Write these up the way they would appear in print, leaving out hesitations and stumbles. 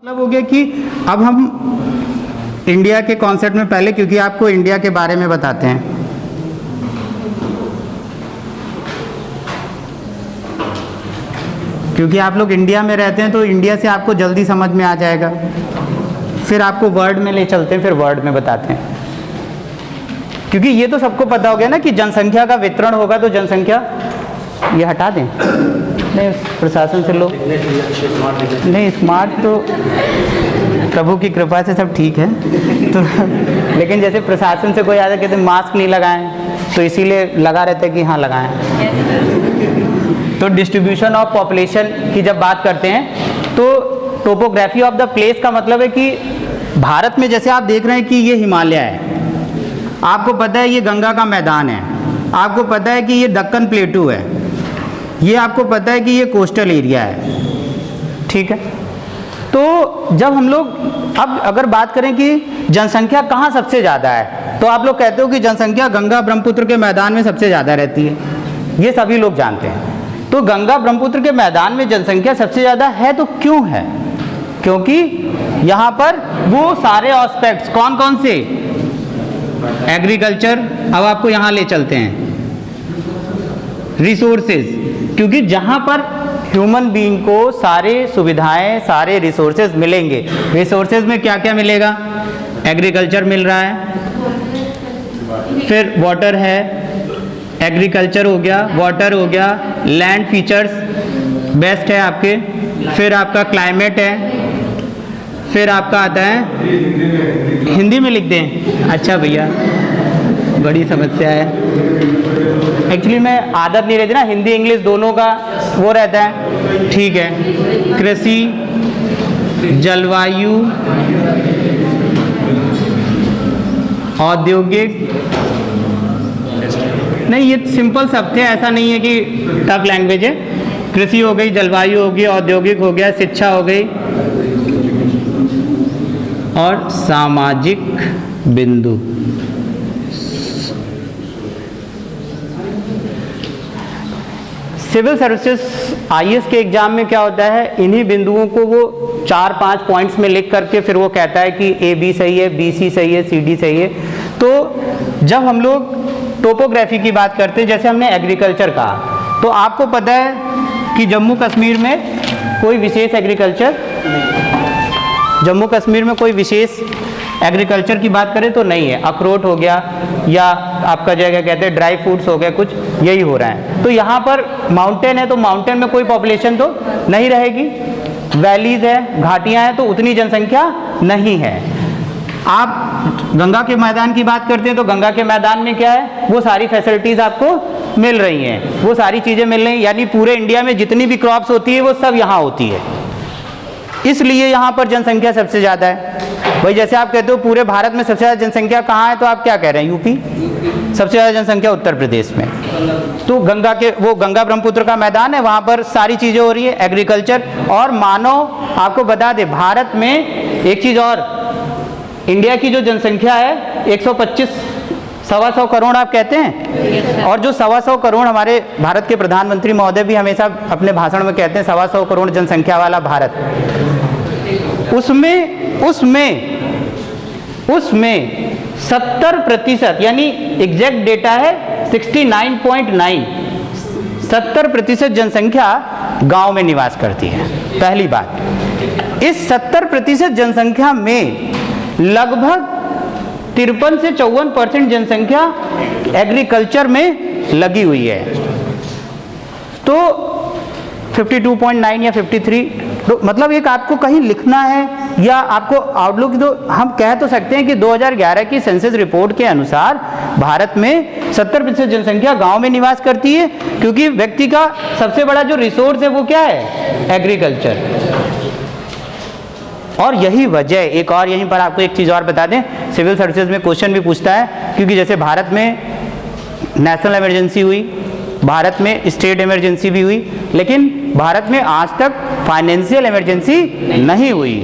मतलब हो गया कि अब हम इंडिया के कॉन्सेप्ट में पहले, क्योंकि आपको इंडिया के बारे में बताते हैं, क्योंकि आप लोग इंडिया में रहते हैं तो इंडिया से आपको जल्दी समझ में आ जाएगा। फिर आपको वर्ड में ले चलते हैं, फिर वर्ड में बताते हैं, क्योंकि ये तो सबको पता हो गया ना कि जनसंख्या का वितरण होगा तो जनसंख्या, ये हटा दें, नहीं प्रशासन से लोग नहीं, स्मार्ट तो प्रभु की कृपा से सब ठीक है तो लेकिन जैसे प्रशासन से कोई आता कहते मास्क नहीं लगाएं, तो इसीलिए लगा रहते हैं कि हाँ लगाएं। तो डिस्ट्रीब्यूशन ऑफ पॉपुलेशन की जब बात करते हैं तो टोपोग्राफी ऑफ द प्लेस का मतलब है कि भारत में जैसे आप देख रहे हैं कि ये हिमालय है, आपको पता है ये गंगा का मैदान है, आपको पता है कि ये दक्कन प्लेटू है, ये आपको पता है कि ये कोस्टल एरिया है, ठीक है। तो जब हम लोग अब अगर बात करें कि जनसंख्या कहाँ सबसे ज़्यादा है, तो आप लोग कहते हो कि जनसंख्या गंगा ब्रह्मपुत्र के मैदान में सबसे ज़्यादा रहती है, ये सभी लोग जानते हैं। तो गंगा ब्रह्मपुत्र के मैदान में जनसंख्या सबसे ज़्यादा है, तो क्यों है? क्योंकि यहाँ पर वो सारे एस्पेक्ट्स कौन कौन से, एग्रीकल्चर, अब आपको यहाँ ले चलते हैं, रिसोर्सेज, क्योंकि जहाँ पर ह्यूमन बीइंग को सारे सुविधाएं, सारे रिसोर्सेज मिलेंगे। रिसोर्सेज में क्या क्या मिलेगा? एग्रीकल्चर मिल रहा है, फिर वाटर है, एग्रीकल्चर हो गया, वाटर हो गया, लैंड फीचर्स बेस्ट है आपके, फिर आपका क्लाइमेट है, फिर आपका आता है, हिंदी में लिख दें, अच्छा भैया बड़ी समस्या है, एक्चुअली मैं आदत नहीं रहती ना, हिंदी इंग्लिश दोनों का वो रहता है, ठीक है। कृषि, जलवायु, औद्योगिक, नहीं ये सिंपल शब्द है, ऐसा नहीं है कि टफ लैंग्वेज है। कृषि हो गई, जलवायु हो गई, औद्योगिक हो गया, शिक्षा हो गई, और सामाजिक बिंदु। सिविल सर्विसेज आईएएस के एग्जाम में क्या होता है, इन्हीं बिंदुओं को वो 4-5 पॉइंट्स में लिख करके फिर वो कहता है कि ए बी सही है, बी सी सही है, सी डी सही है। तो जब हम लोग टोपोग्राफी की बात करते हैं, जैसे हमने एग्रीकल्चर कहा, तो आपको पता है कि जम्मू कश्मीर में कोई विशेष एग्रीकल्चर, जम्मू कश्मीर में कोई विशेष एग्रीकल्चर की बात करें तो नहीं है, अखरोट हो गया या आपका जगह कहते हैं ड्राई फ्रूट्स हो गया, कुछ यही हो रहा है। तो यहाँ पर माउंटेन है तो माउंटेन में कोई पॉपुलेशन तो नहीं रहेगी, वैलीज है, घाटियाँ हैं, तो उतनी जनसंख्या नहीं है। आप गंगा के मैदान की बात करते हैं तो गंगा के मैदान में क्या है, वो सारी फैसिलिटीज़ आपको मिल रही हैं, वो सारी चीज़ें मिल रही हैं, यानी पूरे इंडिया में जितनी भी क्रॉप्स होती है वो सब यहाँ होती है, इसलिए यहाँ पर जनसंख्या सबसे ज़्यादा है। भाई जैसे आप कहते हो पूरे भारत में सबसे ज़्यादा जनसंख्या कहाँ है, तो आप क्या कह रहे हैं, यूपी। सबसे ज़्यादा जनसंख्या उत्तर प्रदेश में। तो गंगा के, वो गंगा ब्रह्मपुत्र का मैदान है, वहाँ पर सारी चीज़ें हो रही है, एग्रीकल्चर और मानव। आपको बता दें भारत में एक चीज़ और, इंडिया की जो जनसंख्या है 125, 125 करोड़ आप कहते हैं, और जो 125 करोड़ हमारे भारत के प्रधानमंत्री महोदय भी हमेशा अपने भाषण में कहते हैं 125 करोड़ जनसंख्या वाला भारत, उसमें 70% यानी एग्जैक्ट डेटा है 69.9, 70% जनसंख्या गांव में निवास करती है। पहली बात, इस 70% जनसंख्या में लगभग 53 से 54% जनसंख्या एग्रीकल्चर में लगी हुई है। तो 52.9 या 53, तो मतलब एक आपको कहीं लिखना है या आपको आउटलुक, तो हम कह तो सकते हैं कि 2011 की सेंसस रिपोर्ट के अनुसार भारत में 70% जनसंख्या गांव में निवास करती है, क्योंकि व्यक्ति का सबसे बड़ा जो रिसोर्स है वो क्या है, एग्रीकल्चर। और यही वजह, एक और यहीं पर आपको एक चीज़ और बता दें, सिविल सर्विसेज में क्वेश्चन भी पूछता है, क्योंकि जैसे भारत में नेशनल इमरजेंसी हुई, भारत में स्टेट इमरजेंसी भी हुई, लेकिन भारत में आज तक फाइनेंशियल इमरजेंसी नहीं हुई।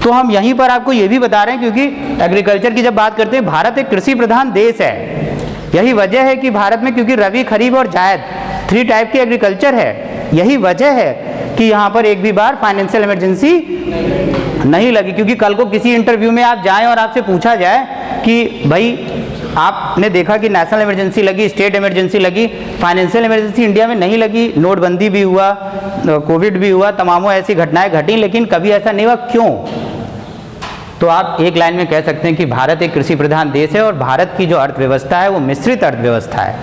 तो हम यहीं पर आपको ये भी बता रहे हैं, क्योंकि एग्रीकल्चर की जब बात करते हैं, भारत एक कृषि प्रधान देश है। यही वजह है कि भारत में, क्योंकि रबी, खरीफ और जायद 3 टाइप की एग्रीकल्चर है, यही वजह है कि यहाँ पर एक भी बार फाइनेंशियल इमरजेंसी नहीं लगी, क्योंकि कल को किसी इंटरव्यू में आप जाएं और आपसे पूछा जाए कि भाई आपने देखा कि नेशनल इमरजेंसी लगी, स्टेट इमरजेंसी लगी, फाइनेंशियल इमरजेंसी इंडिया में नहीं लगी, नोटबंदी भी हुआ, कोविड भी हुआ, तमामों ऐसी घटनाएं घटी, लेकिन कभी ऐसा नहीं हुआ, क्यों? तो आप एक लाइन में कह सकते हैं कि भारत एक कृषि प्रधान देश है और भारत की जो अर्थव्यवस्था है वो मिश्रित अर्थव्यवस्था है,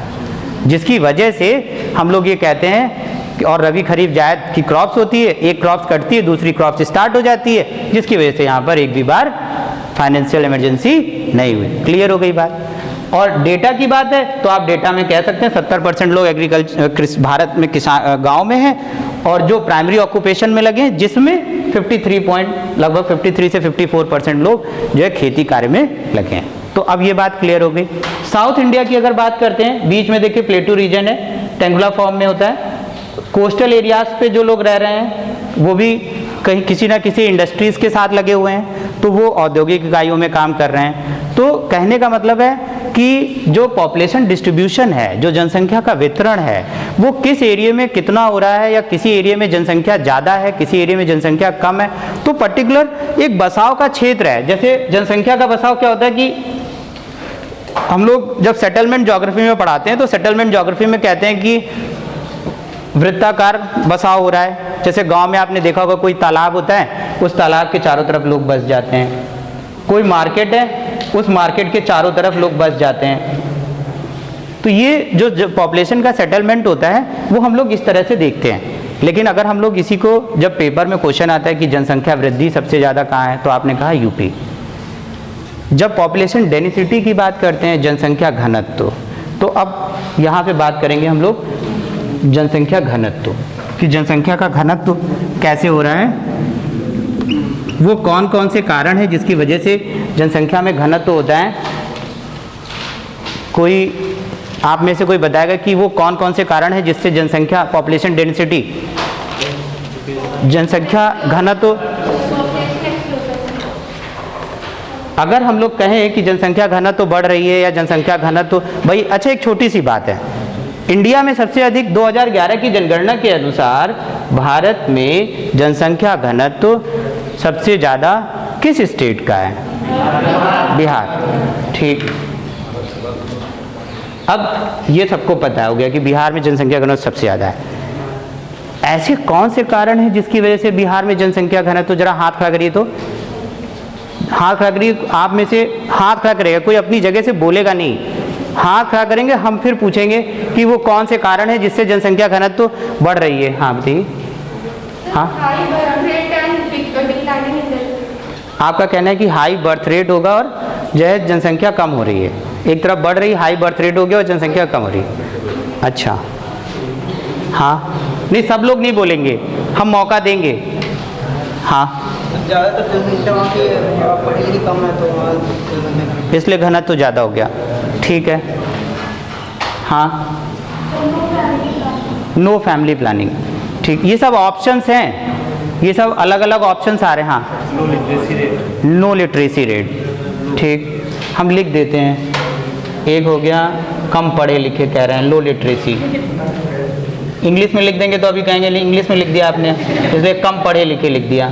जिसकी वजह से हम लोग ये कहते हैं और रबी खरीफ जायद की क्रॉप्स होती है, एक क्रॉप्स कटती है दूसरी क्रॉप्स स्टार्ट हो जाती है, जिसकी वजह से यहाँ पर एक भी बार फाइनेंशियल इमरजेंसी नहीं हुई। क्लियर हो गई बात? और डेटा की बात है तो आप डेटा में कह सकते हैं 70% लोग एग्रीकल्चर भारत में किसान गाँव में हैं और जो प्राइमरी ऑक्यूपेशन में लगे हैं, जिसमें लगभग 53 से 54% लोग जो है खेती कार्य में लगे हैं। तो अब ये बात क्लियर हो गई। साउथ इंडिया की अगर बात करते हैं, बीच में देखिए प्लेटू रीजन है, टेंगुला फॉर्म में होता है। कोस्टल एरियाज पे जो लोग रह रहे हैं वो भी कहीं किसी ना किसी इंडस्ट्रीज के साथ लगे हुए हैं, तो वो औद्योगिक इकाइयों में काम कर रहे हैं। तो कहने का मतलब है कि जो पॉपुलेशन डिस्ट्रीब्यूशन है, जो जनसंख्या का वितरण है, वो किस एरिया में कितना हो रहा है, या किसी एरिया में जनसंख्या ज़्यादा है, किसी एरिया में जनसंख्या कम है, तो पर्टिकुलर एक बसाव का क्षेत्र है। जैसे जनसंख्या का बसाव क्या होता है कि हम लोग जब सेटलमेंट ज्योग्राफी में पढ़ाते हैं तो सेटलमेंट ज्योग्राफी में कहते हैं कि वृत्ताकार बसाव हो रहा है। जैसे गांव में आपने देखा होगा कोई तालाब होता है, उस तालाब के चारों तरफ लोग बस जाते हैं। कोई मार्केट है, उस मार्केट के चारों तरफ लोग बस जाते हैं। तो ये जो पॉपुलेशन का सेटलमेंट होता है वो हम लोग इस तरह से देखते हैं। लेकिन अगर हम लोग इसी को, जब पेपर में क्वेश्चन आता है कि जनसंख्या वृद्धि सबसे ज़्यादा कहाँ है, तो आपने कहा यूपी। जब पॉपुलेशन डेंसिटी की बात करते हैं, जनसंख्या घनत्व, तो अब यहाँ पे बात करेंगे हम लोग जनसंख्या घनत्व कि जनसंख्या का घनत्व कैसे हो रहा है, वो कौन कौन से कारण है जिसकी वजह से जनसंख्या में घनत्व होता है। कोई आप में से कोई बताएगा कि वो कौन कौन से कारण है जिससे जनसंख्या पॉपुलेशन डेंसिटी, जनसंख्या घनत्व, अगर हम लोग कहें कि जनसंख्या घनत्व बढ़ रही है या जनसंख्या घनत्व, भाई अच्छा एक छोटी सी बात है, इंडिया में सबसे अधिक 2011 की जनगणना के अनुसार भारत में जनसंख्या घनत्व सबसे ज़्यादा किस स्टेट का है? बिहार। ठीक, अब ये सबको पता हो गया कि बिहार में जनसंख्या घनत्व सबसे ज़्यादा है। ऐसे कौन से कारण हैं जिसकी वजह से बिहार में जनसंख्या घनत्व, जरा हाथ खड़ा करिए, तो हाथ खड़ा करिए। आप में से हाथ खड़ा करेगा, कोई अपनी जगह से बोलेगा नहीं, हाथ खड़ा करेंगे, हम फिर पूछेंगे कि वो कौन से कारण है जिससे जनसंख्या घनत्व बढ़ रही है। हाँ बताइए। हाँ, आपका कहना है कि हाई बर्थ रेट होगा और जो है जनसंख्या कम हो रही है, एक तरफ बढ़ रही, हाई बर्थ रेट हो गया और जनसंख्या कम हो रही है। अच्छा, हाँ, नहीं सब लोग नहीं बोलेंगे, हम मौका देंगे। हाँ, ज़्यादातर जनसंख्या वहाँ की पढ़ी लिखी कम है तो इसलिए घनत्व तो ज़्यादा हो गया। ठीक है। हाँ, नो फैमिली प्लानिंग। ठीक, ये सब ऑप्शंस हैं, ये सब अलग अलग ऑप्शंस आ रहे हैं। हाँ, नो लिटरेसी रेट। ठीक, हम लिख देते हैं। एक हो गया कम पढ़े लिखे, कह रहे हैं लो लिटरेसी। इंग्लिश में लिख देंगे तो अभी कहेंगे इंग्लिश में लिख दिया आपने, इसलिए कम पढ़े लिखे लिख दिया।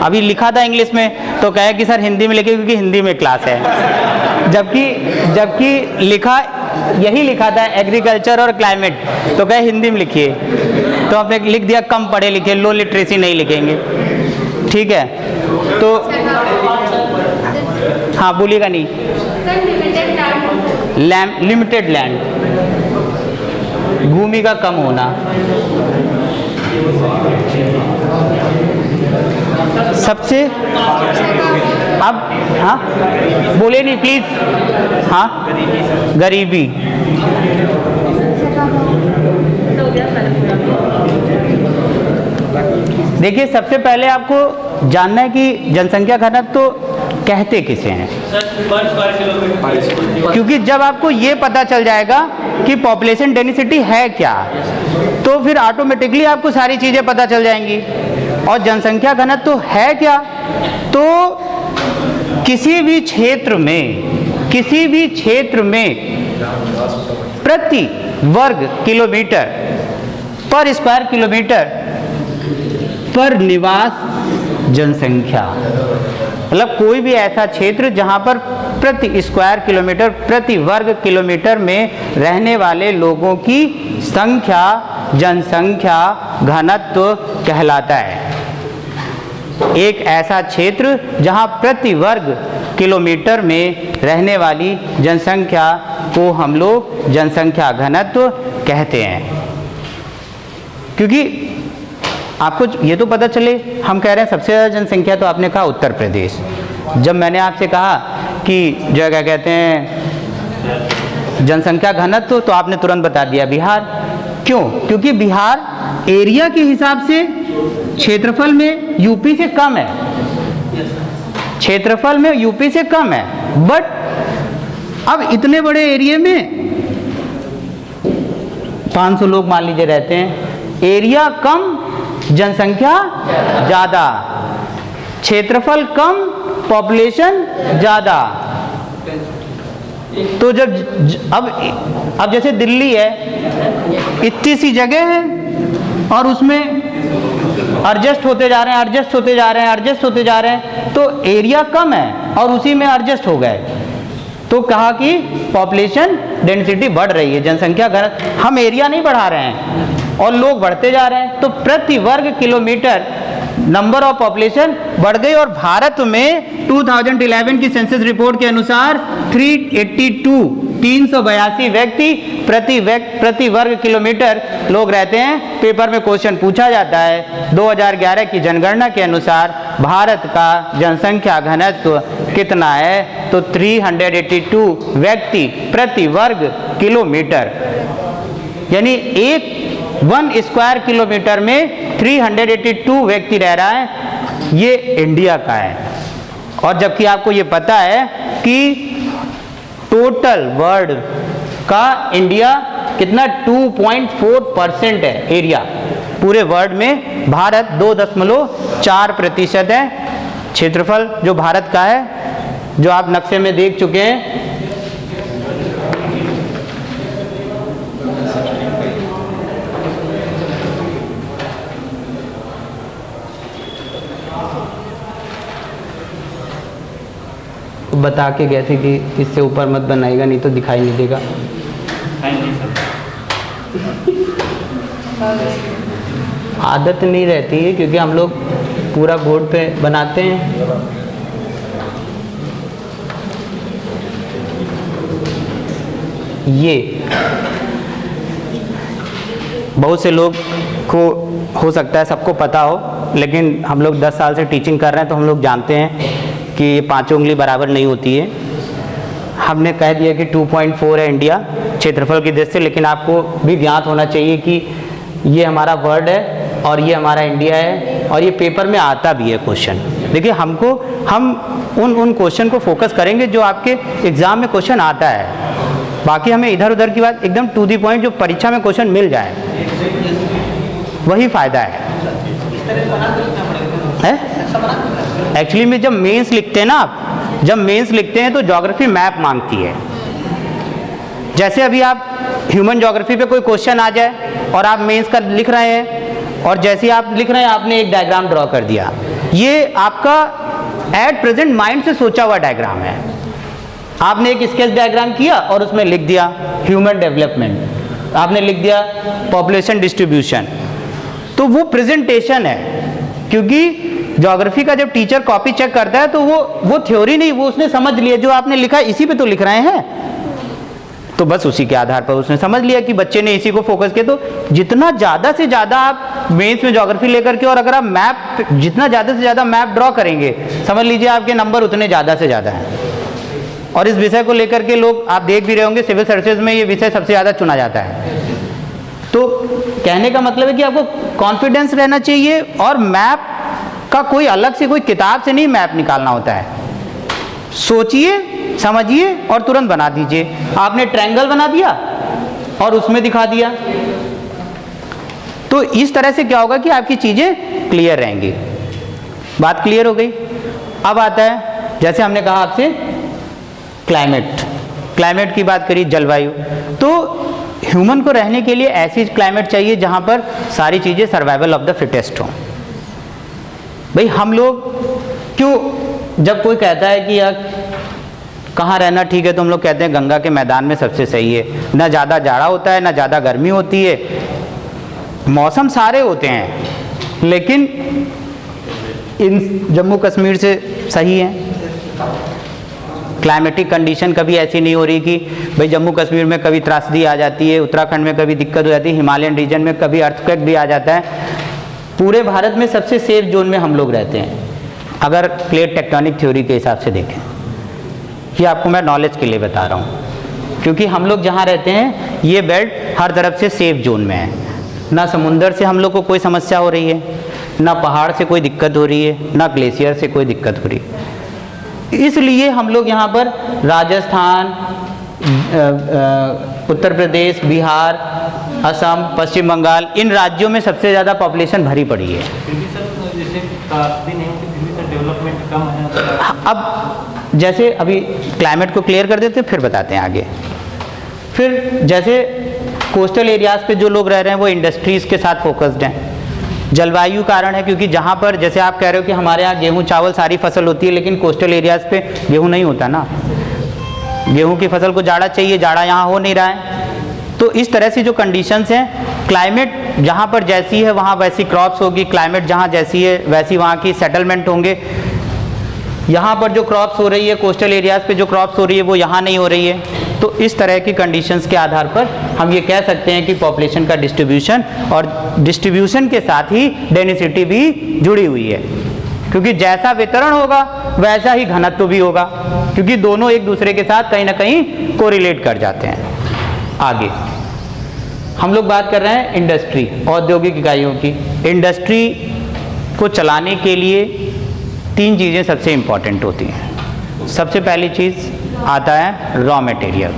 अभी लिखा था इंग्लिश में तो कहे कि सर हिंदी में लिखे क्योंकि हिंदी में क्लास है, जबकि लिखा यही लिखा था एग्रीकल्चर और क्लाइमेट, तो कहे हिंदी में लिखिए, तो आपने लिख दिया कम पढ़े लिखे, लो लिटरेसी नहीं लिखेंगे। ठीक है, तो हाँ बोलिएगा नहीं। लिमिटेड लैंड, भूमि का कम होना। सबसे अब हाँ बोले नहीं प्लीज। हाँ, गरीबी। देखिए सबसे पहले आपको जानना है कि जनसंख्या घनत्व तो कहते किसे हैं, क्योंकि जब आपको ये पता चल जाएगा कि पॉपुलेशन डेंसिटी है क्या, तो फिर ऑटोमेटिकली आपको सारी चीज़ें पता चल जाएंगी। और जनसंख्या घनत्व तो है क्या, तो किसी भी क्षेत्र में प्रति वर्ग किलोमीटर पर स्क्वायर किलोमीटर पर निवास जनसंख्या, मतलब कोई भी ऐसा क्षेत्र जहां पर प्रति स्क्वायर किलोमीटर, प्रति वर्ग किलोमीटर में रहने वाले लोगों की संख्या जनसंख्या घनत्व कहलाता है। एक ऐसा क्षेत्र जहां प्रति वर्ग किलोमीटर में रहने वाली जनसंख्या को हम लोग जनसंख्या घनत्व कहते हैं। क्योंकि आपको ये तो पता चले, हम कह रहे हैं सबसे ज़्यादा जनसंख्या, तो आपने कहा उत्तर प्रदेश। जब मैंने आपसे कहा कि जो क्या कहते हैं जनसंख्या घनत्व, तो आपने तुरंत बता दिया बिहार। क्यों? क्योंकि बिहार एरिया के हिसाब से क्षेत्रफल में यूपी से कम है, क्षेत्रफल में यूपी से कम है, बट अब इतने बड़े एरिया में 500 लोग मान लीजिए रहते हैं, एरिया कम जनसंख्या ज़्यादा, क्षेत्रफल कम पॉपुलेशन ज़्यादा। तो जब अब जैसे दिल्ली है, इतनी सी जगह है और उसमें एडजस्ट होते जा रहे हैं, एडजस्ट होते जा रहे हैं, एडजस्ट होते जा रहे हैं, तो एरिया कम है और उसी में एडजस्ट हो गए, तो कहा कि पॉपुलेशन डेंसिटी बढ़ रही है, जनसंख्या घनत्व। हम एरिया नहीं बढ़ा रहे हैं और लोग बढ़ते जा रहे हैं, तो प्रति वर्ग किलोमीटर नंबर ऑफ पॉपुलेशन बढ़ गई। और भारत में 2011 की सेंसस रिपोर्ट के अनुसार 382 व्यक्ति प्रति वर्ग किलोमीटर लोग रहते हैं। पेपर में क्वेश्चन पूछा जाता है 2011 की जनगणना के अनुसार भारत का जनसंख्या घनत्व कितना है, तो 382 व्यक्ति प्रति वर्ग किलोमीटर, यानी 1 स्क्वायर किलोमीटर में 382 व्यक्ति रह रहा है। ये इंडिया का है। और जबकि आपको ये पता है कि टोटल वर्ल्ड का इंडिया कितना 2.4% है एरिया, पूरे वर्ल्ड में भारत 2.4% है क्षेत्रफल जो भारत का है, जो आप नक्शे में देख चुके हैं। बता के गए थे कि इससे ऊपर मत बनाएगा, नहीं तो दिखाई नहीं देगा। आदत नहीं रहती है क्योंकि हम लोग पूरा बोर्ड पे बनाते हैं। ये बहुत से लोग को हो सकता है सबको पता हो, लेकिन हम लोग 10 साल से टीचिंग कर रहे हैं तो हम लोग जानते हैं कि ये 5 उंगली बराबर नहीं होती है। हमने कह दिया कि 2.4 है इंडिया क्षेत्रफल की दृष्टि से, लेकिन आपको भी ज्ञात होना चाहिए कि ये हमारा वर्ल्ड है और ये हमारा इंडिया है, और ये पेपर में आता भी है क्वेश्चन। देखिए हम उन क्वेश्चन को फोकस करेंगे जो आपके एग्जाम में क्वेश्चन आता है, बाकी हमें इधर उधर की बात एकदम टू दी पॉइंट, जो परीक्षा में क्वेश्चन मिल जाए वही फायदा है। एक्चुअली में जब मेंस लिखते हैं ना आप, जब मेंस लिखते हैं तो ज्योग्राफी मैप मांगती है। जैसे अभी आप ह्यूमन ज्योग्राफी पे कोई क्वेश्चन आ जाए और आप मेंस का लिख रहे हैं, और जैसे ही आप लिख रहे हैं आपने एक डायग्राम ड्रॉ कर दिया, ये आपका एट प्रेजेंट माइंड से सोचा हुआ डायग्राम है। आपने एक स्केच डायग्राम किया और उसमें लिख दिया ह्यूमन डेवलपमेंट, आपने लिख दिया पॉपुलेशन डिस्ट्रीब्यूशन, तो वो प्रेजेंटेशन है। क्योंकि ज्योग्राफी का जब टीचर कॉपी चेक करता है तो वो थ्योरी नहीं, वो उसने समझ लिया जो आपने लिखा इसी पे तो लिख रहे हैं, तो बस उसी के आधार पर उसने समझ लिया कि बच्चे ने इसी को फोकस किया। तो जितना ज़्यादा से ज़्यादा आप मेंस में ज्योग्राफी लेकर के, और अगर आप मैप जितना ज़्यादा से ज़्यादा मैप ड्रॉ करेंगे, समझ लीजिए आपके नंबर उतने ज़्यादा से ज़्यादा हैं। और इस विषय को लेकर के लोग आप देख भी रहे होंगे, सिविल सर्विसेज में ये विषय सबसे ज़्यादा चुना जाता है। तो कहने का मतलब है कि आपको कॉन्फिडेंस रहना चाहिए, और मैप का कोई अलग से कोई किताब से नहीं मैप निकालना होता है। सोचिए, समझिए और तुरंत बना दीजिए। आपने ट्रायंगल बना दिया और उसमें दिखा दिया, तो इस तरह से क्या होगा कि आपकी चीज़ें क्लियर रहेंगी। बात क्लियर हो गई। अब आता है, जैसे हमने कहा आपसे क्लाइमेट की बात करी, जलवायु। तो ह्यूमन को रहने के लिए ऐसी क्लाइमेट चाहिए जहां पर सारी चीज़ें सर्वाइवल ऑफ द फिटेस्ट हो। भाई हम लोग क्यों, जब कोई कहता है कि यार कहाँ रहना ठीक है, तो हम लोग कहते हैं गंगा के मैदान में सबसे सही है। ना ज़्यादा जाड़ा होता है, ना ज़्यादा गर्मी होती है, मौसम सारे होते हैं, लेकिन इन जम्मू कश्मीर से सही है। क्लाइमेटिक कंडीशन कभी ऐसी नहीं हो रही कि भाई जम्मू कश्मीर में कभी त्रासदी आ जाती है, उत्तराखंड में कभी दिक्कत हो जाती है, हिमालयन रीजन में कभी अर्थक्वेक भी आ जाता है। पूरे भारत में सबसे सेफ जोन में हम लोग रहते हैं, अगर प्लेट टेक्टोनिक थ्योरी के हिसाब से देखें। ये आपको मैं नॉलेज के लिए बता रहा हूँ, क्योंकि हम लोग जहाँ रहते हैं ये बेल्ट हर तरफ से सेफ जोन में है। ना समुंदर से हम लोग को कोई समस्या हो रही है, ना पहाड़ से कोई दिक्कत हो रही है, ना ग्लेशियर से कोई दिक्कत हो रही है। इसलिए हम लोग यहाँ पर राजस्थान, उत्तर प्रदेश, बिहार, असम, पश्चिम बंगाल, इन राज्यों में सबसे ज़्यादा पॉपुलेशन भरी पड़ी है। डेवलपमेंट कम है। अब जैसे अभी क्लाइमेट को क्लियर कर देते फिर बताते हैं आगे। फिर जैसे कोस्टल एरियाज़ पे जो लोग रह रहे हैं वो इंडस्ट्रीज़ के साथ फोकस्ड हैं। जलवायु कारण है, क्योंकि जहाँ पर जैसे आप कह रहे हो कि हमारे यहाँ गेहूँ चावल सारी फसल होती है, लेकिन कोस्टल एरियाज़ पे गेहूँ नहीं होता ना। गेहूँ की फसल को जाड़ा चाहिए, जाड़ा यहाँ हो नहीं रहा है। तो इस तरह से जो कंडीशंस हैं, क्लाइमेट जहाँ पर जैसी है वहाँ वैसी क्रॉप्स होगी, क्लाइमेट जहाँ जैसी है वैसी वहाँ की सेटलमेंट होंगे। यहाँ पर जो क्रॉप्स हो रही है, कोस्टल एरियाज़ पे जो क्रॉप्स हो रही है वो यहाँ नहीं हो रही है। तो इस तरह की कंडीशंस के आधार पर हम ये कह सकते हैं कि पॉपुलेशन का डिस्ट्रीब्यूशन, और डिस्ट्रीब्यूशन के साथ ही डेंसिटी भी जुड़ी हुई है, क्योंकि जैसा वितरण होगा वैसा ही घनत्व भी होगा, क्योंकि दोनों एक दूसरे के साथ कहीं ना कहीं कोरिलेट कर जाते हैं। आगे हम लोग बात कर रहे हैं इंडस्ट्री, औद्योगिक इकाइयों की। इंडस्ट्री को चलाने के लिए 3 चीज़ें सबसे इम्पॉर्टेंट होती हैं। सबसे पहली चीज़ आता है रॉ मटेरियल।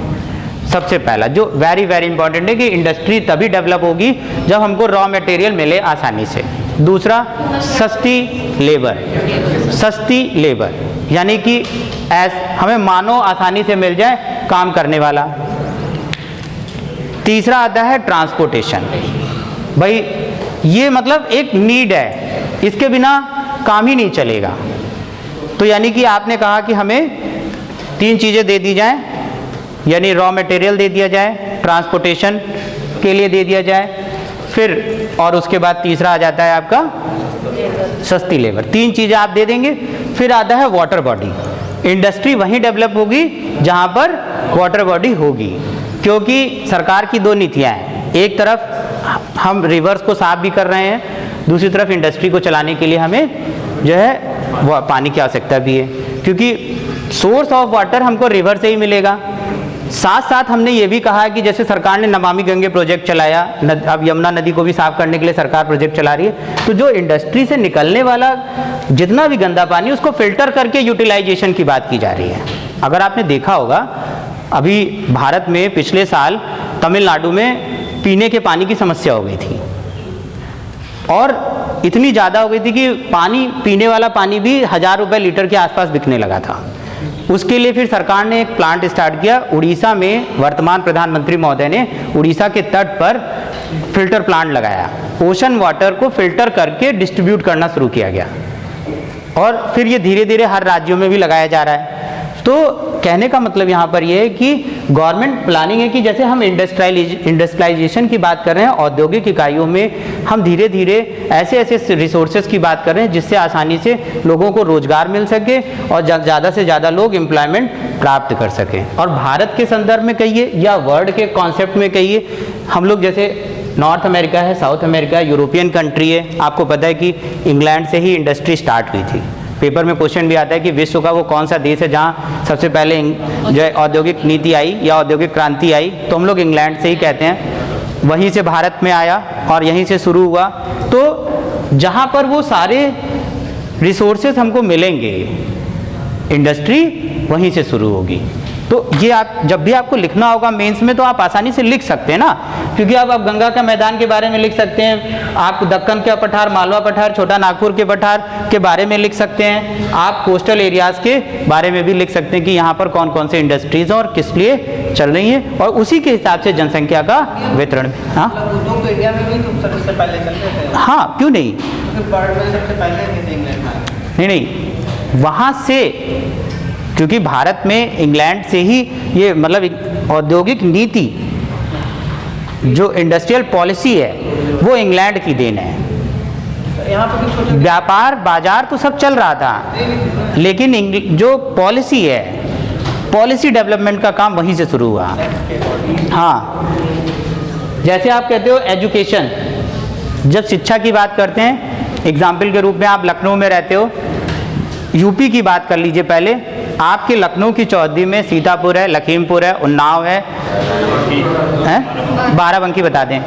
सबसे पहला जो वेरी वेरी इंपॉर्टेंट है कि इंडस्ट्री तभी डेवलप होगी जब हमको रॉ मटेरियल मिले आसानी से। दूसरा सस्ती लेबर, सस्ती लेबर यानी कि हमें मानव आसानी से मिल जाए काम करने वाला। तीसरा आता है ट्रांसपोर्टेशन। भाई ये मतलब एक नीड है, इसके बिना काम ही नहीं चलेगा। तो यानी कि आपने कहा कि हमें 3 चीज़ें दे दी जाएं, यानी रॉ मटेरियल दे दिया जाए, ट्रांसपोर्टेशन के लिए दे दिया जाए, फिर और उसके बाद तीसरा आ जाता है आपका सस्ती लेबर। 3 चीज़ें आप दे देंगे। फिर आता है वाटर बॉडी। इंडस्ट्री वहीं डेवलप होगी जहाँ पर वाटर बॉडी होगी, क्योंकि सरकार की 2 नीतियाँ हैं। एक तरफ हम रिवर्स को साफ भी कर रहे हैं, दूसरी तरफ इंडस्ट्री को चलाने के लिए हमें जो है वो पानी की आवश्यकता भी है, क्योंकि सोर्स ऑफ वाटर हमको रिवर से ही मिलेगा। साथ साथ हमने ये भी कहा कि जैसे सरकार ने नमामि गंगे प्रोजेक्ट चलाया, अब यमुना नदी को भी साफ करने के लिए सरकार प्रोजेक्ट चला रही है। तो जो इंडस्ट्री से निकलने वाला जितना भी गंदा पानी उसको फिल्टर करके यूटिलाइजेशन की बात की जा रही है। अगर आपने देखा होगा अभी भारत में पिछले साल तमिलनाडु में पीने के पानी की समस्या हो गई थी, और इतनी ज़्यादा हो गई थी कि पानी, पीने वाला पानी भी 1000 रुपये लीटर के आसपास बिकने लगा था। उसके लिए फिर सरकार ने एक प्लांट स्टार्ट किया उड़ीसा में। वर्तमान प्रधानमंत्री महोदय ने उड़ीसा के तट पर फिल्टर प्लांट लगाया, ओशन वाटर को फिल्टर करके डिस्ट्रीब्यूट करना शुरू किया गया, और फिर ये धीरे धीरे हर राज्यों में भी लगाया जा रहा है। तो कहने का मतलब यहाँ पर ये है कि गवर्नमेंट प्लानिंग है कि जैसे हम इंडस्ट्रियलाइजेशन की बात कर रहे हैं, औद्योगिक इकाइयों में हम धीरे धीरे ऐसे ऐसे रिसोर्सेज की बात कर रहे हैं जिससे आसानी से लोगों को रोजगार मिल सके और ज़्यादा से ज़्यादा लोग एम्प्लॉयमेंट प्राप्त कर सकें। और भारत के संदर्भ में कहिए या वर्ल्ड के कॉन्सेप्ट में कहिए, हम लोग जैसे नॉर्थ अमेरिका है, साउथ अमेरिका है, यूरोपियन कंट्री है। आपको पता है कि इंग्लैंड से ही इंडस्ट्री स्टार्ट हुई थी। पेपर में क्वेश्चन भी आता है कि विश्व का वो कौन सा देश है जहाँ सबसे पहले जो है औद्योगिक नीति आई या औद्योगिक क्रांति आई, तो हम लोग इंग्लैंड से ही कहते हैं। वहीं से भारत में आया और यहीं से शुरू हुआ। तो जहाँ पर वो सारे रिसोर्सेज हमको मिलेंगे, इंडस्ट्री वहीं से शुरू होगी। तो ये आप जब भी आपको लिखना होगा मेंस में तो आप आसानी से लिख सकते हैं ना, क्योंकि आप गंगा का मैदान के बारे में लिख सकते हैं, आप दक्कन का पठार, मालवा पठार, छोटा नागपुर के पठार के बारे में लिख सकते हैं, आप कोस्टल एरियाज के बारे में भी लिख सकते हैं कि यहाँ पर कौन कौन से इंडस्ट्रीज और किस लिए चल रही हैं, और उसी के हिसाब से जनसंख्या का वितरण। हाँ उद्योग इंडिया में भी तो सबसे पहले चलते थे। हाँ, क्यों नहीं, वर्ल्ड में सबसे पहले थे इंग्लैंड में। नहीं, वहाँ से, क्योंकि भारत में इंग्लैंड से ही ये मतलब औद्योगिक नीति जो इंडस्ट्रियल पॉलिसी है वो इंग्लैंड की देन है। यहाँ पर भी छोटे व्यापार बाजार तो सब चल रहा था, लेकिन जो पॉलिसी है, पॉलिसी डेवलपमेंट का काम वहीं से शुरू हुआ। हाँ, जैसे आप कहते हो एजुकेशन, जब शिक्षा की बात करते हैं, एग्जाम्पल के रूप में आप लखनऊ में रहते हो, यूपी की बात कर लीजिए पहले, आपके लखनऊ की चौहद्दी में सीतापुर है, लखीमपुर है, उन्नाव है, बाराबंकी बता दें,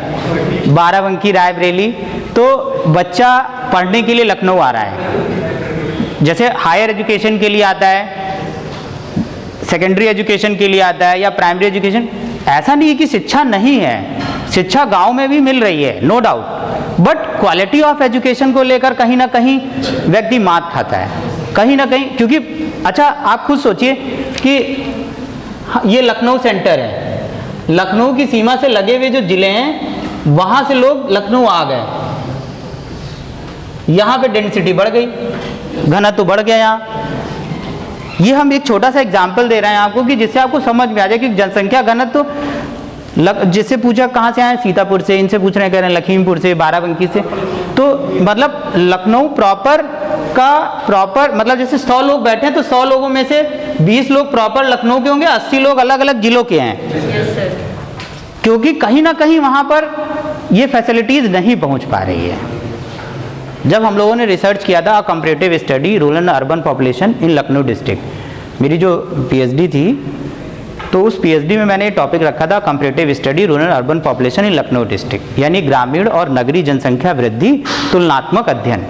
बाराबंकी, रायबरेली, तो बच्चा पढ़ने के लिए लखनऊ आ रहा है। जैसे हायर एजुकेशन के लिए आता है, सेकेंडरी एजुकेशन के लिए आता है, या प्राइमरी एजुकेशन, ऐसा नहीं है कि शिक्षा नहीं है, शिक्षा गांव में भी मिल रही है, no doubt, but quality of education को लेकर कहीं ना कहीं व्यक्ति मात खाता है, कहीं ना कहीं, क्योंकि अच्छा आप खुद सोचिए कि ये लखनऊ सेंटर है, लखनऊ की सीमा से लगे हुए जो जिले हैं वहां से लोग लखनऊ आ गए, यहाँ पे डेंसिटी बढ़ गई, घनत्व बढ़ गया यहाँ। ये हम एक छोटा सा एग्जाम्पल दे रहे हैं आपको कि जिससे आपको समझ में आ जाए कि जनसंख्या घनत्व, जिससे पूछा कहाँ से आए, सीतापुर से, इनसे पूछ रहे हैं, कह रहे हैं लखीमपुर से, बाराबंकी से, तो मतलब लखनऊ प्रॉपर मतलब जैसे 100 लोग बैठे हैं तो 100 लोगों में से 20 लोग प्रॉपर लखनऊ के होंगे, 80 लोग अलग अलग जिलों के हैं, क्योंकि कहीं ना कहीं वहाँ पर ये फैसिलिटीज़ नहीं पहुँच पा रही है। जब हम लोगों ने रिसर्च किया था comparative study rural and urban population in Lucknow district, मेरी जो पीएचडी थी, तो उस पीएचडी में मैंने ये टॉपिक रखा था comparative study rural urban population in Lucknow district, यानी ग्रामीण और नगरीय जनसंख्या वृद्धि तुलनात्मक अध्ययन।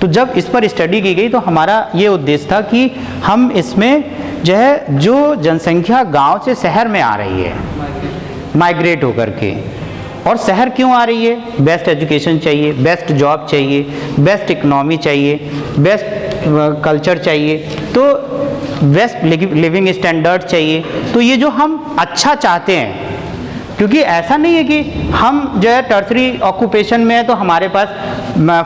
तो जब इस पर स्टडी की गई तो हमारा ये उद्देश्य था कि हम इसमें जो जनसंख्या गांव से शहर में आ रही है माइग्रेट होकर के, और शहर क्यों आ रही है, बेस्ट एजुकेशन चाहिए, बेस्ट जॉब चाहिए, बेस्ट इकोनॉमी चाहिए, बेस्ट कल्चर चाहिए, तो बेस्ट लिविंग स्टैंडर्ड चाहिए, तो ये जो हम अच्छा चाहते हैं, क्योंकि ऐसा नहीं है कि हम जो है टर्सरी ऑक्यूपेशन में है तो हमारे पास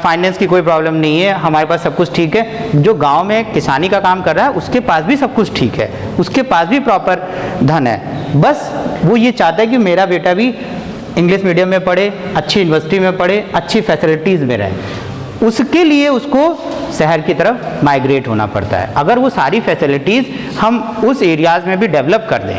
फाइनेंस की कोई प्रॉब्लम नहीं है, हमारे पास सब कुछ ठीक है, जो गांव में किसानी का काम कर रहा है उसके पास भी सब कुछ ठीक है, उसके पास भी प्रॉपर धन है, बस वो ये चाहता है कि मेरा बेटा भी इंग्लिश मीडियम में पढ़े, अच्छी यूनिवर्सिटी में पढ़े, अच्छी फैसिलिटीज़ में रहे, उसके लिए उसको शहर की तरफ माइग्रेट होना पड़ता है। अगर वो सारी फैसिलिटीज़ हम उस एरियाज़ में भी डेवलप कर दें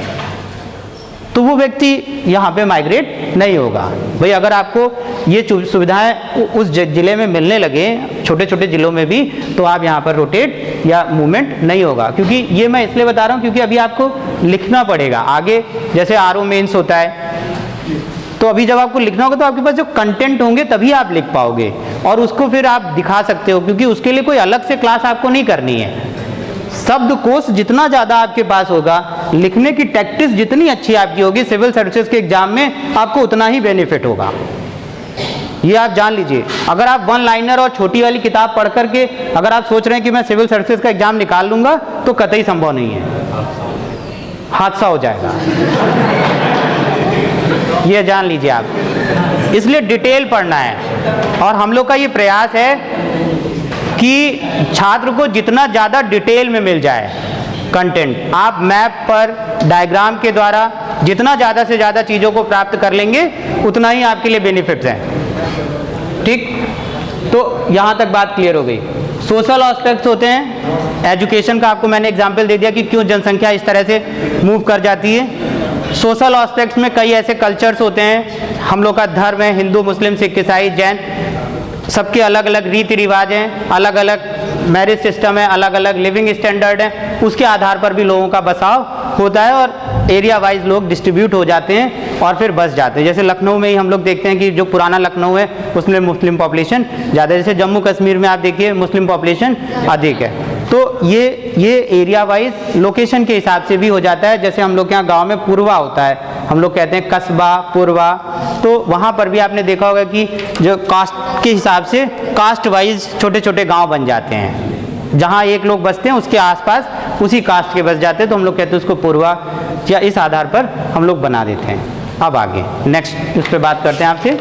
तो वो व्यक्ति यहाँ पे माइग्रेट नहीं होगा। भाई अगर आपको ये सुविधाएं उस ज़िले में मिलने लगे, छोटे छोटे ज़िलों में भी, तो आप यहाँ पर रोटेट या मूवमेंट नहीं होगा। क्योंकि ये मैं इसलिए बता रहा हूँ क्योंकि अभी आपको लिखना पड़ेगा आगे, जैसे आरओ मेंस होता है, तो अभी जब आपको लिखना होगा तो आपके पास जो कंटेंट होंगे तभी आप लिख पाओगे, और उसको फिर आप दिखा सकते हो, क्योंकि उसके लिए कोई अलग से क्लास आपको नहीं करनी है। शब्दकोश जितना ज़्यादा आपके पास होगा, लिखने की टैक्टिस जितनी अच्छी आपकी होगी, सिविल सर्विसेज के एग्जाम में आपको उतना ही बेनिफिट होगा, ये आप जान लीजिए। अगर आप वन लाइनर और छोटी वाली किताब पढ़ करके अगर आप सोच रहे हैं कि मैं सिविल सर्विसेज का एग्जाम निकाल लूँगा, तो कतई संभव नहीं है, हादसा हो जाएगा, ये जान लीजिए आप। इसलिए डिटेल पढ़ना है, और हम लोग का ये प्रयास है कि छात्र को जितना ज़्यादा डिटेल में मिल जाए कंटेंट, आप मैप पर डायग्राम के द्वारा जितना ज़्यादा से ज़्यादा चीज़ों को प्राप्त कर लेंगे उतना ही आपके लिए बेनिफिट्स हैं। ठीक, तो यहाँ तक बात क्लियर हो गई। सोशल एस्पेक्ट्स होते हैं, एजुकेशन का आपको मैंने एग्जाम्पल दे दिया कि क्यों जनसंख्या इस तरह से मूव कर जाती है। सोशल एस्पेक्ट्स में कई ऐसे कल्चर्स होते हैं, हम लोग का धर्म है, हिंदू, मुस्लिम, सिख, ईसाई, जैन, सबके अलग अलग रीति रिवाज हैं, अलग अलग मैरिज सिस्टम है, अलग अलग लिविंग स्टैंडर्ड है, उसके आधार पर भी लोगों का बसाव होता है, और एरिया वाइज लोग डिस्ट्रीब्यूट हो जाते हैं और फिर बस जाते हैं। जैसे लखनऊ में ही हम लोग देखते हैं कि जो पुराना लखनऊ है उसमें मुस्लिम पॉपुलेशन ज़्यादा, जैसे जम्मू कश्मीर में आप देखिए मुस्लिम पॉपुलेशन अधिक है। तो ये एरिया वाइज लोकेशन के हिसाब से भी हो जाता है। जैसे हम लोग के यहाँ गाँव में पूर्वा होता है, हम लोग कहते हैं कस्बा पूर्वा, तो वहाँ पर भी आपने देखा होगा कि जो कास्ट के हिसाब से कास्ट वाइज छोटे छोटे गांव बन जाते हैं, जहाँ एक लोग बसते हैं उसके आसपास उसी कास्ट के बस जाते हैं, तो हम लोग कहते हैं उसको पूर्वा, या इस आधार पर हम लोग बना देते हैं। अब आगे नेक्स्ट उस पर बात करते हैं आपसे।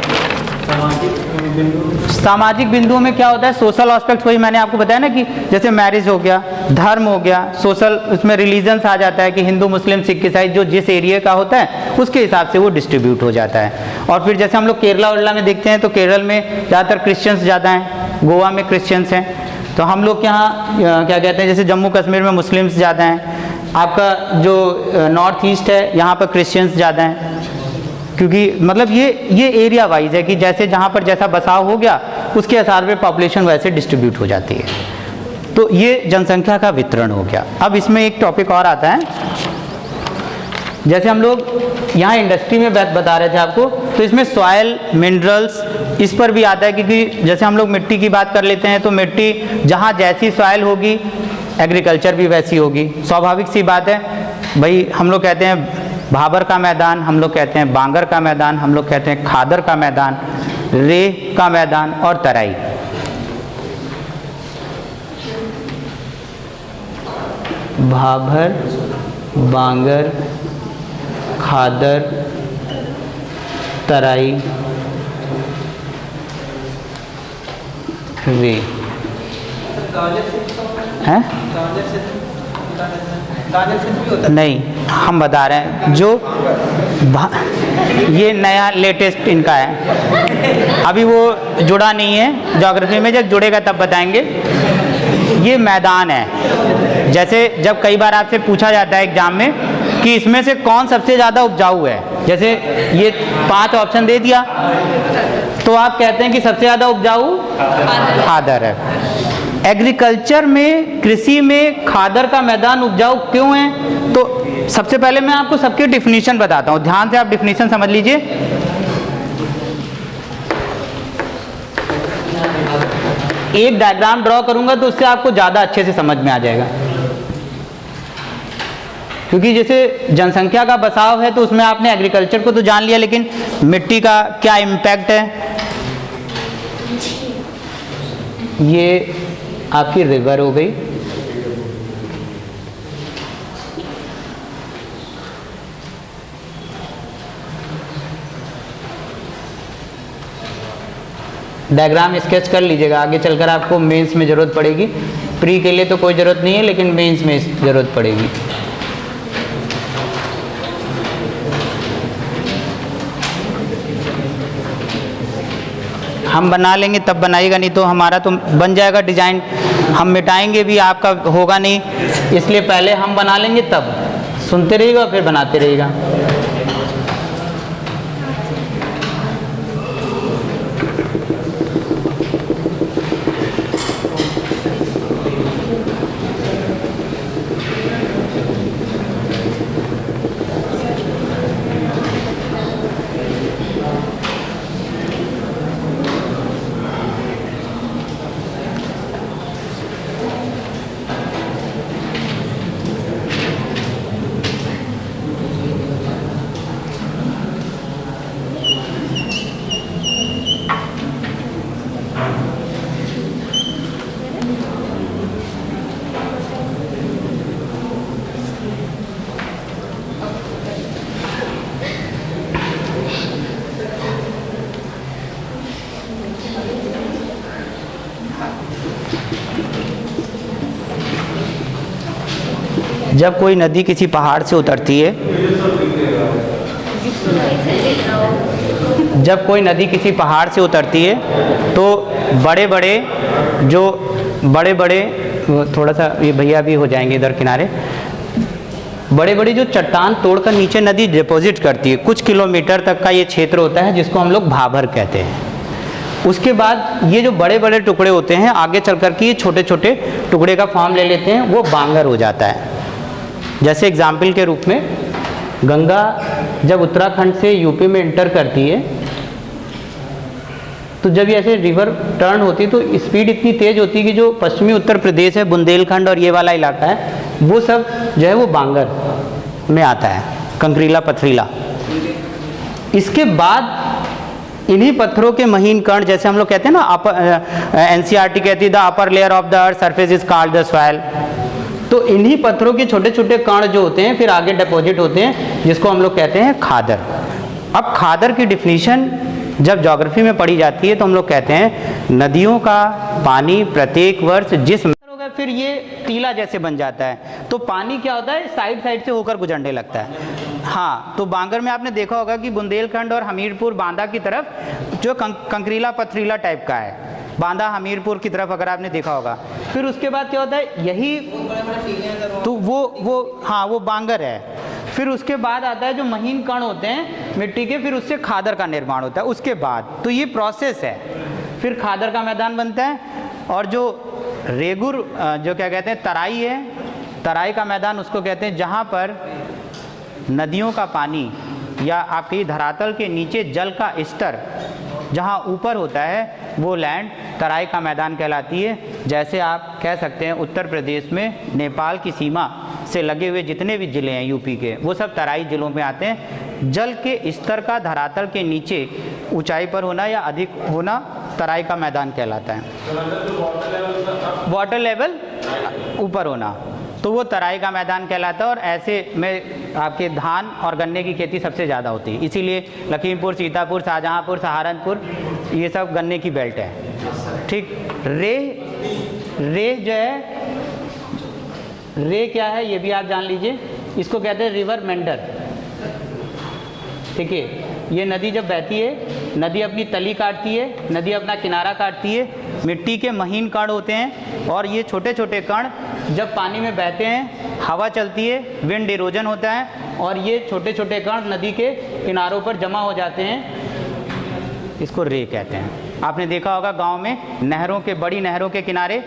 सामाजिक बिंदुओं में क्या होता है, सोशल एस्पेक्ट, वही मैंने आपको बताया ना कि जैसे मैरिज हो गया, धर्म हो गया, सोशल, उसमें रिलीजन्स आ जाता है कि हिंदू मुस्लिम सिख ईसाई जो जिस एरिया का होता है उसके हिसाब से वो डिस्ट्रीब्यूट हो जाता है। और फिर जैसे हम लोग केरला वेरला में देखते हैं तो केरल में ज़्यादातर क्रिश्चियंस ज़्यादा हैं, गोवा में क्रिश्चियंस हैं, तो हम लोग के यहाँ क्या कहते हैं जैसे जम्मू कश्मीर में मुस्लिम्स ज़्यादा हैं, आपका जो नॉर्थ ईस्ट है यहाँ पर क्रिश्चियंस ज़्यादा हैं, क्योंकि मतलब ये एरिया वाइज है कि जैसे जहाँ पर जैसा बसाव हो गया उसके आधार पे पॉपुलेशन वैसे डिस्ट्रीब्यूट हो जाती है। तो ये जनसंख्या का वितरण हो गया। अब इसमें एक टॉपिक और आता है, जैसे हम लोग यहाँ इंडस्ट्री में बता रहे थे आपको, तो इसमें सॉयल मिनरल्स इस पर भी आता है, क्योंकि जैसे हम लोग मिट्टी की बात कर लेते हैं तो मिट्टी जहाँ जैसी सॉयल होगी एग्रीकल्चर भी वैसी होगी, स्वाभाविक सी बात है भाई। हम लोग कहते हैं भाबर का मैदान, हम लोग कहते हैं बांगर का मैदान, हम लोग कहते हैं खादर का मैदान, रेह का मैदान और तराई। भाबर, बांगर, खादर, तराई, रेह है नहीं, हम बता रहे हैं जो ये नया लेटेस्ट इनका है, अभी वो जुड़ा नहीं है ज्योग्राफी में, जब जुड़ेगा तब बताएंगे। ये मैदान है, जैसे जब कई बार आपसे पूछा जाता है एग्जाम में कि इसमें से कौन सबसे ज़्यादा उपजाऊ है, जैसे ये 5 ऑप्शन दे दिया तो आप कहते हैं कि सबसे ज़्यादा उपजाऊ खादर है। एग्रीकल्चर में, कृषि में खादर का मैदान उपजाऊ क्यों है, तो सबसे पहले मैं आपको सबकी डिफिनीशन बताता हूँ, ध्यान से आप डिफिनीशन समझ लीजिए। एक डायग्राम ड्रॉ करूंगा तो उससे आपको ज़्यादा अच्छे से समझ में आ जाएगा, क्योंकि जैसे जनसंख्या का बसाव है तो उसमें आपने एग्रीकल्चर को तो जान लिया, लेकिन मिट्टी का क्या इम्पैक्ट है। ये आपकी रिवर हो गई, डायग्राम स्केच कर लीजिएगा, आगे चलकर आपको मेंस में ज़रूरत पड़ेगी। प्री के लिए तो कोई ज़रूरत नहीं है, लेकिन मेंस में ज़रूरत पड़ेगी। हम बना लेंगे तब बनाइएगा, नहीं तो हमारा तो बन जाएगा डिज़ाइन, हम मिटाएंगे भी, आपका होगा नहीं, इसलिए पहले हम बना लेंगे तब सुनते रहिएगा फिर बनाते रहिएगा। जब कोई नदी किसी पहाड़ से उतरती है, जब कोई नदी किसी पहाड़ से उतरती है तो बड़े बड़े थोड़ा सा ये भैया भी हो जाएंगे इधर किनारे, बड़े बड़े जो चट्टान तोड़कर नीचे नदी डिपॉजिट करती है, कुछ किलोमीटर तक का ये क्षेत्र होता है जिसको हम लोग भाबर कहते हैं। उसके बाद ये जो बड़े बड़े टुकड़े होते हैं आगे चल कर के ये छोटे छोटे टुकड़े का फॉर्म ले लेते हैं, वो बांगर हो जाता है। जैसे एग्जाम्पल के रूप में गंगा जब उत्तराखंड से यूपी में इंटर करती है तो जब ये ऐसे रिवर टर्न होती है तो स्पीड इतनी तेज होती है कि जो पश्चिमी उत्तर प्रदेश है, बुंदेलखंड और ये वाला इलाका है, वो सब जो है वो बांगर में आता है, कंकरीला पथरीला। इसके बाद इन्हीं पत्थरों के महीन कण, जैसे हम लोग कहते हैं ना, एनसीईआरटी कहती है the upper layer of the earth surface is called the soil. तो इन्हीं पत्थरों के छोटे छोटे कण जो होते हैं फिर आगे डिपॉजिट होते हैं, जिसको हम लोग कहते हैं खादर। अब खादर की डिफिनीशन जब ज्योग्राफी में पढ़ी जाती है तो हम लोग कहते हैं नदियों का पानी प्रत्येक वर्ष जिस होगा फिर ये टीला जैसे बन जाता है, तो पानी क्या होता है साइड साइड से होकर गुजरने लगता है। हाँ, तो बांगर में आपने देखा होगा कि बुंदेलखंड और हमीरपुर बांदा की तरफ जो कंकरीला पथरीला टाइप का है, बांदा हमीरपुर की तरफ अगर आपने देखा होगा। फिर उसके बाद क्या होता है, यही तो वो बांगर है। फिर उसके बाद आता है जो महीन कण होते हैं मिट्टी के, फिर उससे खादर का निर्माण होता है उसके बाद। तो ये प्रोसेस है, फिर खादर का मैदान बनता है। और जो रेगुर जो क्या कहते हैं तराई है, तराई का मैदान उसको कहते हैं जहाँ पर नदियों का पानी या आपकी धरातल के नीचे जल का स्तर जहाँ ऊपर होता है वो लैंड तराई का मैदान कहलाती है। जैसे आप कह सकते हैं उत्तर प्रदेश में नेपाल की सीमा से लगे हुए जितने भी ज़िले हैं यूपी के, वो सब तराई ज़िलों में आते हैं। जल के स्तर का धरातल के नीचे ऊंचाई पर होना या अधिक होना तराई का मैदान कहलाता है। वाटर लेवल ऊपर होना तो वो तराई का मैदान कहलाता है। और ऐसे में आपके धान और गन्ने की खेती सबसे ज़्यादा होती है, इसीलिए लखीमपुर, सीतापुर, शाहजहाँपुर, सहारनपुर ये सब गन्ने की बेल्ट है। ठीक, रे जो है, रे क्या है ये भी आप जान लीजिए, इसको कहते हैं रिवर मेंढर। ठीक है, ये नदी जब बहती है, नदी अपनी तली काटती है, नदी अपना किनारा काटती है, मिट्टी के महीन कण होते हैं और ये छोटे छोटे कण जब पानी में बहते हैं, हवा चलती है, विंड इरोजन होता है और ये छोटे छोटे कण नदी के किनारों पर जमा हो जाते हैं, इसको रे कहते हैं। आपने देखा होगा गांव में नहरों के, बड़ी नहरों के किनारे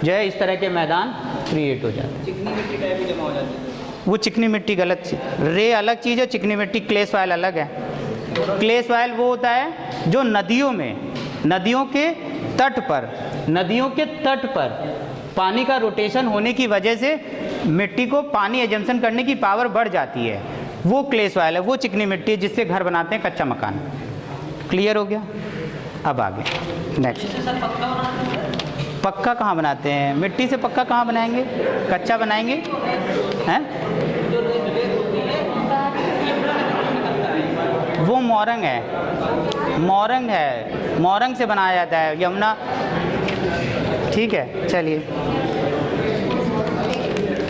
जो है इस तरह के मैदान क्रिएट हो जाते हैं। चिकनी मिट्टी टाइप की जमा हो जाती है। वो चिकनी मिट्टी गलत चीज, रे अलग चीज़ है, चिकनी मिट्टी क्ले सॉइल अलग है। क्ले सॉइल वो होता है जो नदियों में, नदियों के तट पर, नदियों के तट पर पानी का रोटेशन होने की वजह से मिट्टी को पानी एजम्पशन करने की पावर बढ़ जाती है, वो क्ले सॉइल है, वो चिकनी मिट्टी है जिससे घर बनाते हैं, कच्चा मकान। क्लियर हो गया? अब आगे नेक्स्ट। पक्का कहाँ बनाते हैं? मिट्टी से पक्का कहाँ बनाएंगे? कच्चा बनाएंगे हैं? वो मोरंग है, मोरंग है, मोरंग से बनाया जाता है, यमुना। ठीक है, चलिए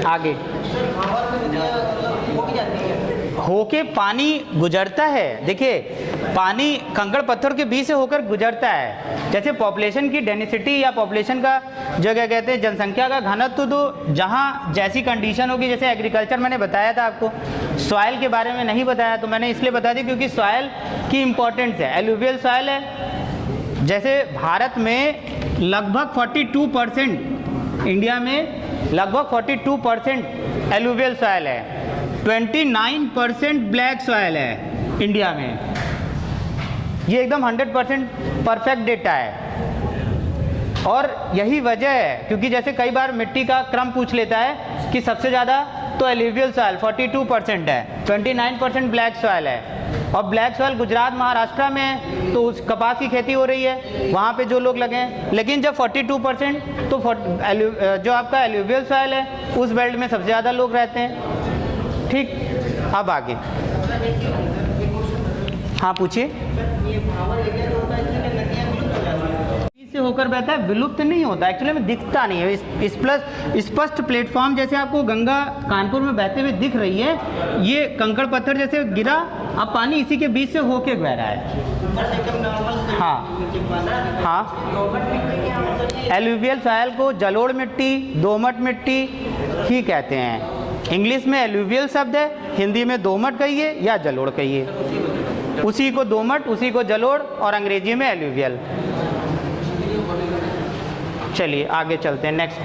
आगे। होके पानी गुजरता है, देखिए पानी कंकड़ पत्थर के बीच से होकर गुजरता है। जैसे पॉपुलेशन की डेंसिटी या पॉपुलेशन का जो क्या कहते हैं जनसंख्या का घनत्व, तो जहाँ जैसी कंडीशन होगी, जैसे एग्रीकल्चर मैंने बताया था आपको, सॉइल के बारे में नहीं बताया तो मैंने इसलिए बता दी क्योंकि सॉइल की इम्पोर्टेंस है। एलुवियल सॉइल है, जैसे भारत में लगभग 42%, इंडिया में लगभग 42% एलुवियल सॉइल है, 29% ब्लैक सॉइल है इंडिया में। ये एकदम 100% परफेक्ट डेटा है। और यही वजह है क्योंकि जैसे कई बार मिट्टी का क्रम पूछ लेता है कि सबसे ज़्यादा तो एलुवियल सॉइल 42% है, 29% ब्लैक सॉइल है। और ब्लैक सॉइल गुजरात महाराष्ट्र में है, तो उस कपास की खेती हो रही है, वहाँ पे जो लोग लगे हैं। लेकिन जब 42% तो जो आपका एलुवियल सॉइल है उस बेल्ट में सबसे ज़्यादा लोग रहते हैं। ठीक, अब आगे। हाँ पूछिए। से होकर बहता है, विलुप्त नहीं होता, एक्चुअली में दिखता नहीं है। इस प्लस स्पष्ट प्लेटफॉर्म जैसे आपको गंगा कानपुर में बहते हुए दिख रही है, ये कंकड़ पत्थर जैसे गिरा, अब पानी इसी के बीच से होके बह रहा है। हाँ हाँ, एलुवियल सॉइल को जलोढ़ मिट्टी, दोमट मिट्टी ही कहते हैं। इंग्लिश में एलुवियल शब्द है, हिंदी में दोमट कहिए या जलोढ़ कहिए, उसी को दोमट, उसी को जलोढ़ और अंग्रेजी में एलुवियल। चलिए आगे चलते हैं नेक्स्ट।